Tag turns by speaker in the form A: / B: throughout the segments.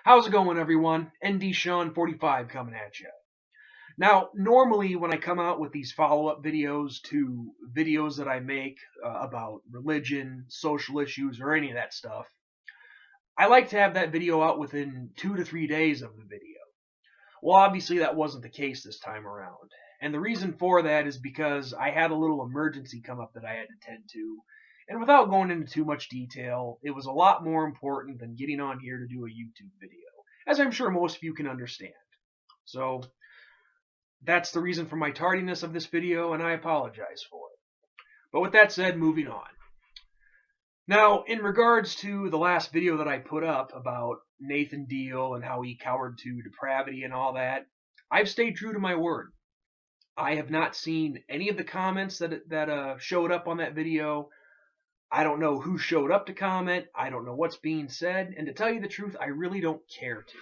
A: How's it going, everyone? ND Sean 45 coming at you. Now, normally when I come out with these follow-up videos to videos that I make about religion, social issues, or any of that stuff, I like to have that video out within 2 to 3 days of the video. Well, obviously that wasn't the case this time around. And the reason for that is because I had a little emergency come up that I had to tend to. And without going into too much detail, it was a lot more important than getting on here to do a YouTube video, as I'm sure most of you can understand. So that's the reason for my tardiness of this video, and I apologize for it. But with that said, moving on. Now, in regards to the last video that I put up about Nathan Deal and how he cowered to depravity and all that, I've stayed true to my word. I have not seen any of the comments that showed up on that video. I don't know who showed up to comment. I don't know what's being said. And to tell you the truth, I really don't care to.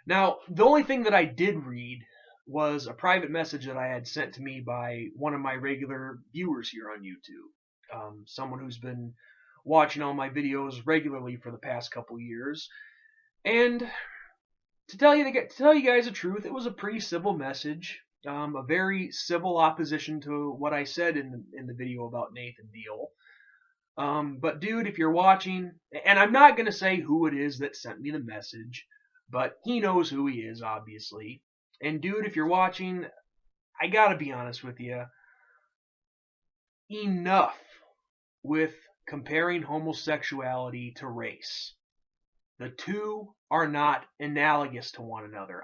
A: Now, the only thing that I did read was a private message that I had sent to me by one of my regular viewers here on YouTube. Someone who's been watching all my videos regularly for the past couple years. And to tell you guys the truth, it was a pretty civil message. A very civil opposition to what I said in the video about Nathan Deal. But dude, if you're watching, and I'm not going to say who it is that sent me the message, but he knows who he is, obviously. And dude, if you're watching, I gotta be honest with you. Enough with comparing homosexuality to race. The two are not analogous to one another.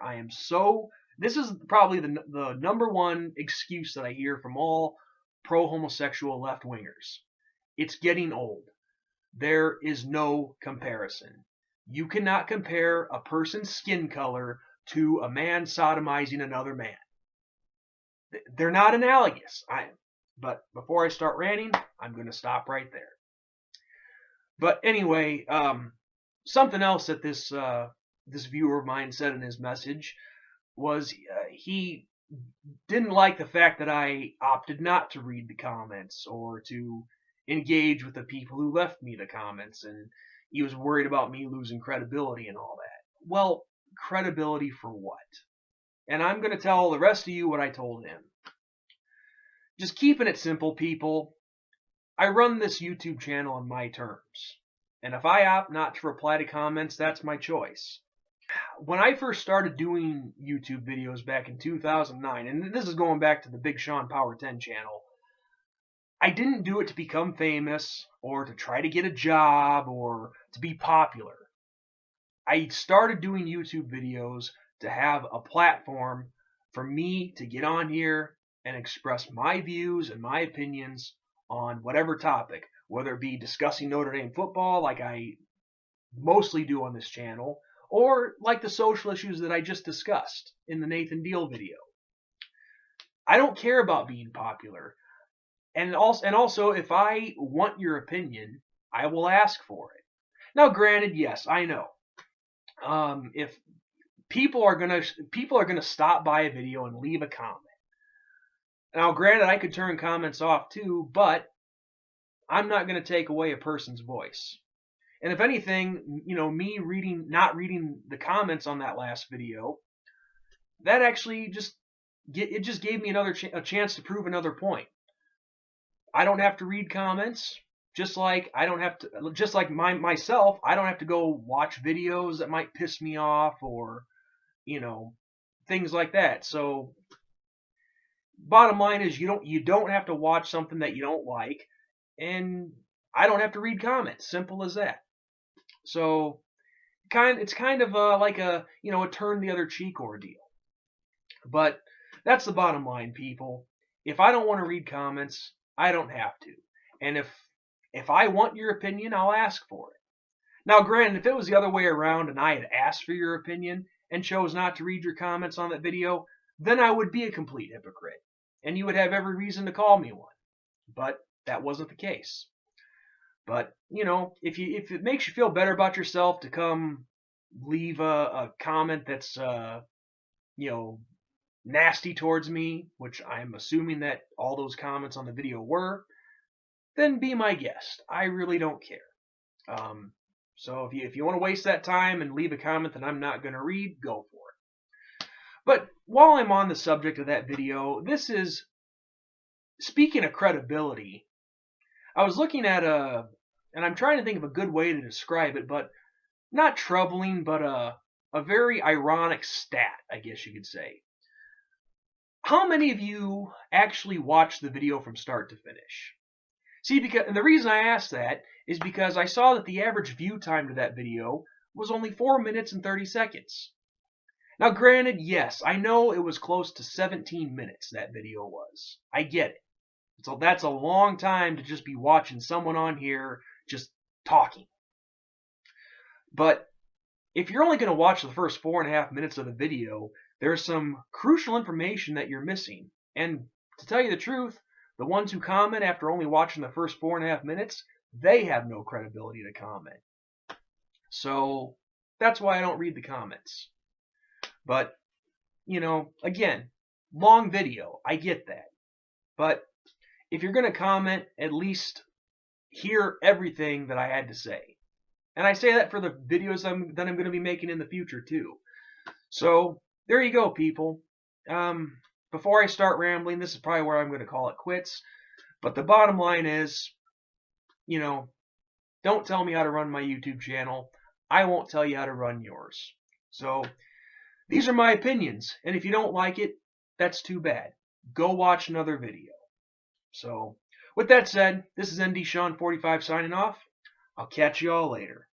A: This is probably the number one excuse that I hear from all pro-homosexual left-wingers. It's getting old. There is no comparison. You cannot compare a person's skin color to a man sodomizing another man. They're not analogous. But before I start ranting, I'm going to stop right there. But anyway, something else that this viewer of mine said in his message was he didn't like the fact that I opted not to read the comments or to engage with the people who left me the comments, and he was worried about me losing credibility and all that. Well, credibility for what? And I'm going to tell the rest of you what I told him. Just keeping it simple, people. I run this YouTube channel on my terms. And if I opt not to reply to comments, that's my choice. When I first started doing YouTube videos back in 2009, and this is going back to the Big Sean Power 10 channel, I didn't do it to become famous or to try to get a job or to be popular. I started doing YouTube videos to have a platform for me to get on here and express my views and my opinions on whatever topic, whether it be discussing Notre Dame football like I mostly do on this channel, or like the social issues that I just discussed in the Nathan Deal video. I don't care about being popular. And also, if I want your opinion, I will ask for it. Now, granted, yes, I know. If people are gonna stop by a video and leave a comment. Now, granted, I could turn comments off too, but I'm not gonna take away a person's voice. And if anything, me not reading the comments on that last video, that actually just gave me a chance to prove another point. I don't have to read comments, just like myself, I don't have to go watch videos that might piss me off or, things like that. So, bottom line is you don't have to watch something that you don't like, and I don't have to read comments. Simple as that. So, it's kind of like a turn the other cheek ordeal. But that's the bottom line, people. If I don't want to read comments, I don't have to. And if I want your opinion, I'll ask for it. Now, granted, if it was the other way around and I had asked for your opinion and chose not to read your comments on that video, then I would be a complete hypocrite. And you would have every reason to call me one. But that wasn't the case. But, if it makes you feel better about yourself to come leave a comment that's, nasty towards me, which I'm assuming that all those comments on the video were, then be my guest. I really don't care. So if you want to waste that time and leave a comment that I'm not going to read, go for it. But while I'm on the subject of that video, this is, speaking of credibility, I was looking at and I'm trying to think of a good way to describe it, but not troubling, but a very ironic stat, I guess you could say. How many of you actually watched the video from start to finish? See, and the reason I asked that is because I saw that the average view time to that video was only 4 minutes and 30 seconds. Now, granted, yes, I know it was close to 17 minutes, that video was. I get it. So that's a long time to just be watching someone on here just talking. But if you're only going to watch the first 4.5 minutes of the video, there's some crucial information that you're missing. And to tell you the truth, the ones who comment after only watching the first 4.5 minutes, they have no credibility to comment. So that's why I don't read the comments. But, again, long video, I get that. But if you're going to comment, at least hear everything that I had to say. And I say that for the videos that I'm going to be making in the future too. So there you go, people. Before I start rambling, this is probably where I'm going to call it quits. But the bottom line is, don't tell me how to run my YouTube channel. I won't tell you how to run yours. So these are my opinions. And if you don't like it, that's too bad. Go watch another video. So with that said, this is ND Sean 45 signing off. I'll catch you all later.